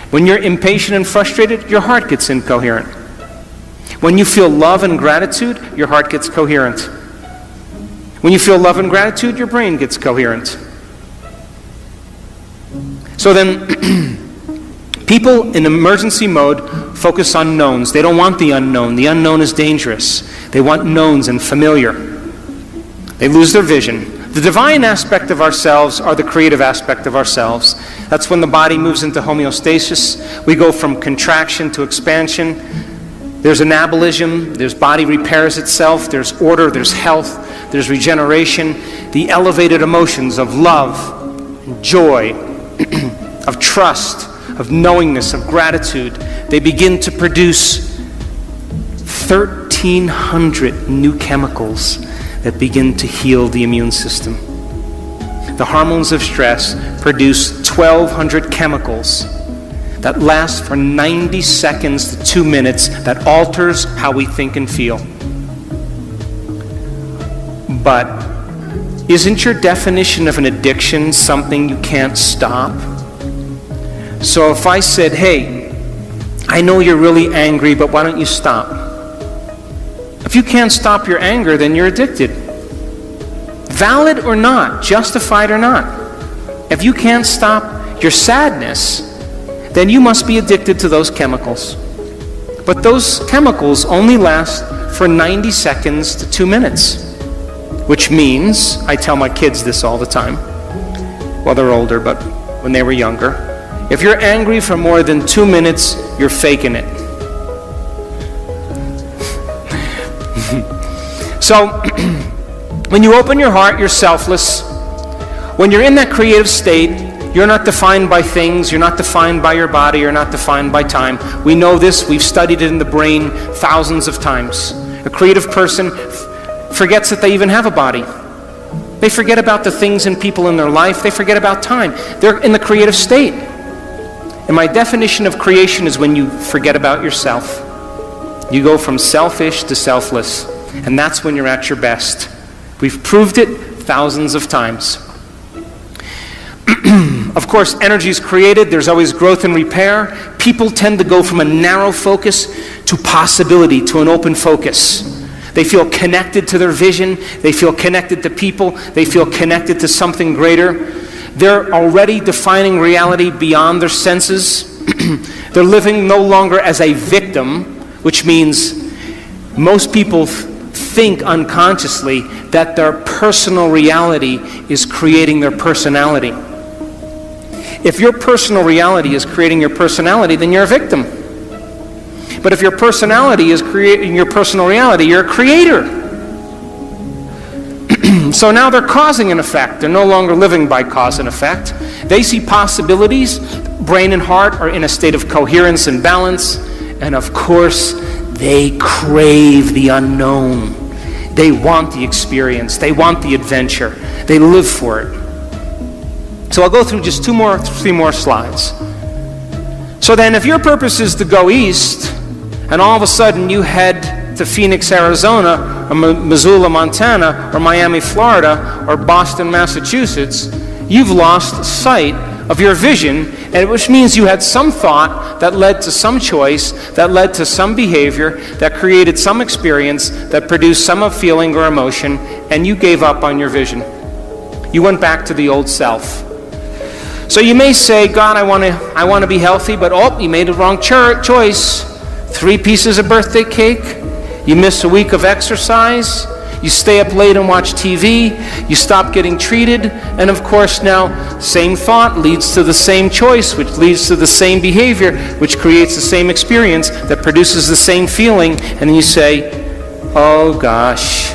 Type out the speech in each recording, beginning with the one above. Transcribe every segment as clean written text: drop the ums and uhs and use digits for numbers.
When you're impatient and frustrated, your heart gets incoherent. When you feel love and gratitude, your heart gets coherent. When you feel love and gratitude, your brain gets coherent. So then, people in emergency mode focus on knowns. They don't want the unknown. The unknown is dangerous. They want knowns and familiar. They lose their vision. The divine aspect of ourselves are the creative aspect of ourselves. That's when the body moves into homeostasis. We go from contraction to expansion. There's anabolism. There's body repairs itself. There's order. There's health. There's regeneration. The elevated emotions of love, joy, of trust, of knowingness, of gratitude, they begin to produce 1,300 new chemicals that begin to heal the immune system. The hormones of stress produce 1,200 chemicals that last for 90 seconds to 2 minutes that alters how we think and feel. But isn't your definition of an addiction something you can't stop? So if I said, hey, I know you're really angry, but why don't you stop? If you can't stop your anger, then you're addicted. Valid or not, justified or not. If you can't stop your sadness, then you must be addicted to those chemicals. But those chemicals only last for 90 seconds to 2 minutes. Which means, I tell my kids this all the time. Well, they're older, but when they were younger. If you're angry for more than 2 minutes, you're faking it. So, when you open your heart, you're selfless. When you're in that creative state, you're not defined by things, you're not defined by your body, you're not defined by time. We know this, we've studied it in the brain thousands of times. A creative person forgets that they even have a body. They forget about the things and people in their life, they forget about time. They're in the creative state. And my definition of creation is when you forget about yourself. You go from selfish to selfless. And that's when you're at your best. We've proved it thousands of times. Of course, energy is created. There's always growth and repair. People tend to go from a narrow focus to possibility, to an open focus. They feel connected to their vision. They feel connected to people. They feel connected to something greater. They're already defining reality beyond their senses. They're living no longer as a victim, which means most people think unconsciously that their personal reality is creating their personality. If your personal reality is creating your personality, then you're a victim. But if your personality is creating your personal reality, you're a creator. So now they're causing an effect. They're no longer living by cause and effect. They see possibilities. Brain and heart are in a state of coherence and balance. And of course, they crave the unknown. They want the experience. They want the adventure. They live for it. So I'll go through just 3 more slides. So then if your purpose is to go east, and all of a sudden you head to Phoenix, Arizona, or Missoula, Montana, or Miami, Florida, or Boston, Massachusetts, you've lost sight of your vision, and which means you had some thought that led to some choice, that led to some behavior, that created some experience, that produced some feeling or emotion, and you gave up on your vision. You went back to the old self. So you may say, God, I want to be healthy, but you made the wrong choice. 3 pieces of birthday cake. You miss a week of exercise. You stay up late and watch TV. You stop getting treated. And of course now, same thought leads to the same choice, which leads to the same behavior, which creates the same experience, that produces the same feeling. And then you say, oh gosh.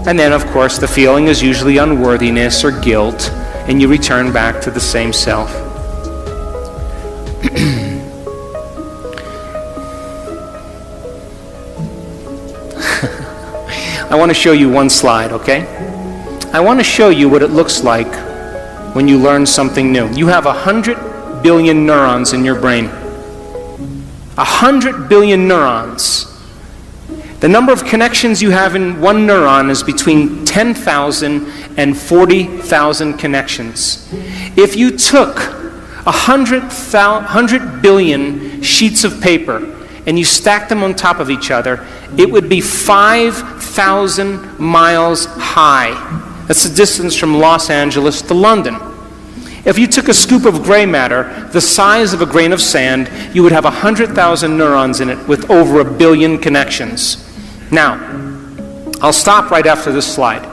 And then of course the feeling is usually unworthiness or guilt, and you return back to the same self. I want to show you one slide, okay? I want to show you what it looks like when you learn something new. You have 100 billion neurons in your brain. 100 billion neurons. The number of connections you have in one neuron is between 10,000 and 40,000 connections. If you took 100 billion sheets of paper, and you stack them on top of each other, it would be 5,000 miles high. That's the distance from Los Angeles to London. If you took a scoop of gray matter, the size of a grain of sand, you would have 100,000 neurons in it with over 1 billion connections. Now, I'll stop right after this slide.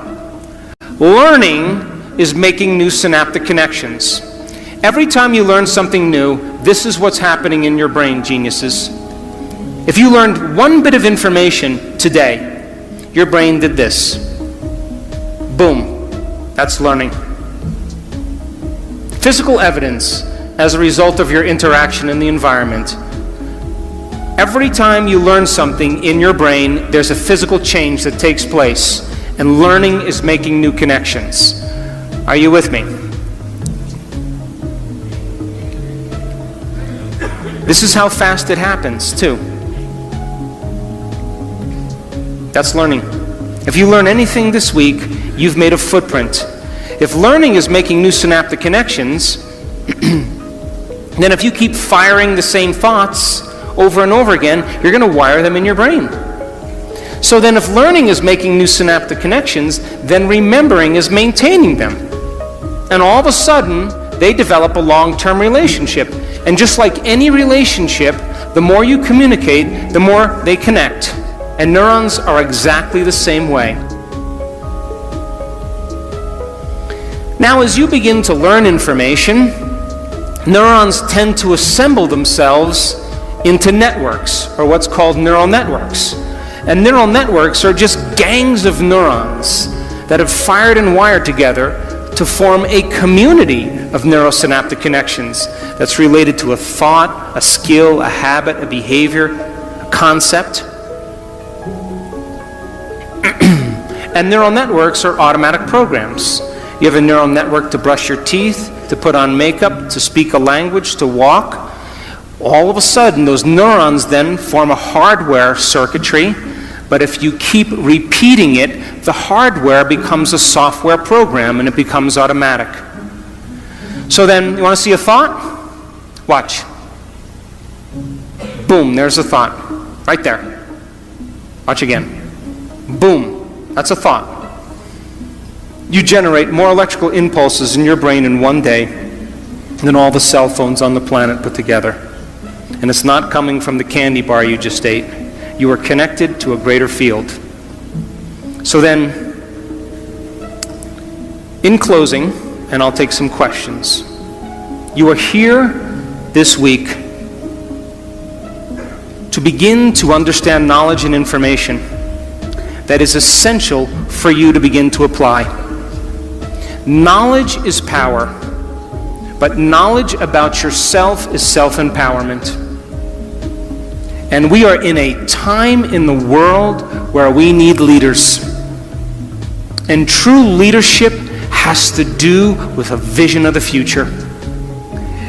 Learning is making new synaptic connections. Every time you learn something new, this is what's happening in your brain, geniuses. If you learned one bit of information today, your brain did this. Boom. That's learning. Physical evidence as a result of your interaction in the environment. Every time you learn something in your brain, there's a physical change that takes place, and learning is making new connections. Are you with me? This is how fast it happens, too. That's learning. If you learn anything this week, you've made a footprint. If learning is making new synaptic connections, then if you keep firing the same thoughts over and over again, you're going to wire them in your brain. So then if learning is making new synaptic connections, then remembering is maintaining them. And all of a sudden, they develop a long-term relationship. And just like any relationship, the more you communicate, the more they connect. And neurons are exactly the same way. Now, as you begin to learn information, neurons tend to assemble themselves into networks, or what's called neural networks. And neural networks are just gangs of neurons that have fired and wired together to form a community of neurosynaptic connections that's related to a thought, a skill, a habit, a behavior, a concept. And neural networks are automatic programs. You have a neural network to brush your teeth, to put on makeup, to speak a language, to walk. All of a sudden, those neurons then form a hardware circuitry, but if you keep repeating it, the hardware becomes a software program and it becomes automatic. So then, you want to see a thought? Watch. Boom, there's a thought. Right there. Watch again. Boom, that's a thought. You generate more electrical impulses in your brain in one day than all the cell phones on the planet put together. And it's not coming from the candy bar you just ate. You are connected to a greater field. So then, in closing, and I'll take some questions, you are here this week to begin to understand knowledge and information that is essential for you to begin to apply. Knowledge is power, but knowledge about yourself is self-empowerment. And we are in a time in the world where we need leaders. And true leadership has to do with a vision of the future.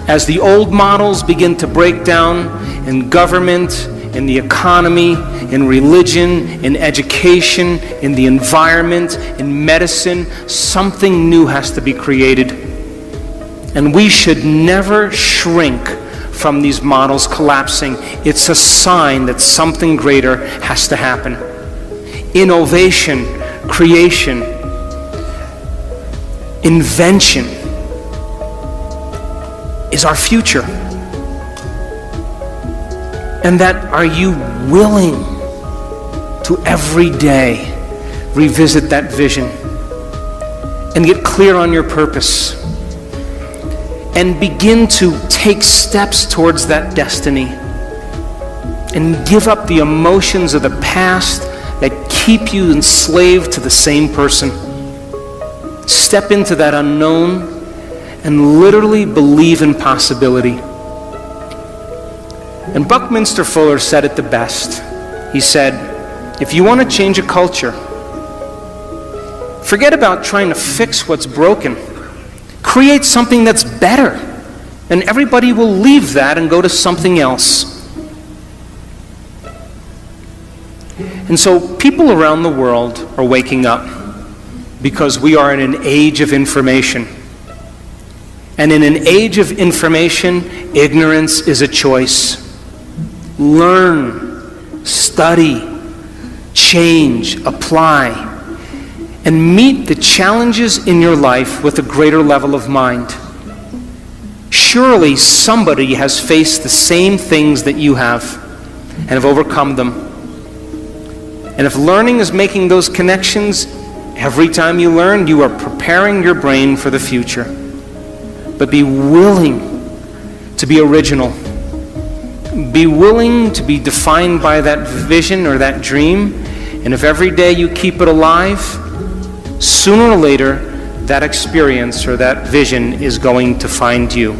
As the old models begin to break down in government, in the economy, in religion, in education, in the environment, in medicine, something new has to be created. And we should never shrink from these models collapsing. It's a sign that something greater has to happen. Innovation, creation, invention is our future. And that, are you willing to every day revisit that vision and get clear on your purpose and begin to take steps towards that destiny and give up the emotions of the past that keep you enslaved to the same person? Step into that unknown and literally believe in possibility. And Buckminster Fuller said it the best. He said, if you want to change a culture, forget about trying to fix what's broken. Create something that's better, and everybody will leave that and go to something else. And so people around the world are waking up because we are in an age of information. And in an age of information, ignorance is a choice. Learn, study, change, apply, and meet the challenges in your life with a greater level of mind. Surely somebody has faced the same things that you have and have overcome them. And if learning is making those connections, every time you learn, you are preparing your brain for the future. But be willing to be original. Be willing to be defined by that vision or that dream. And if every day you keep it alive, sooner or later, that experience or that vision is going to find you.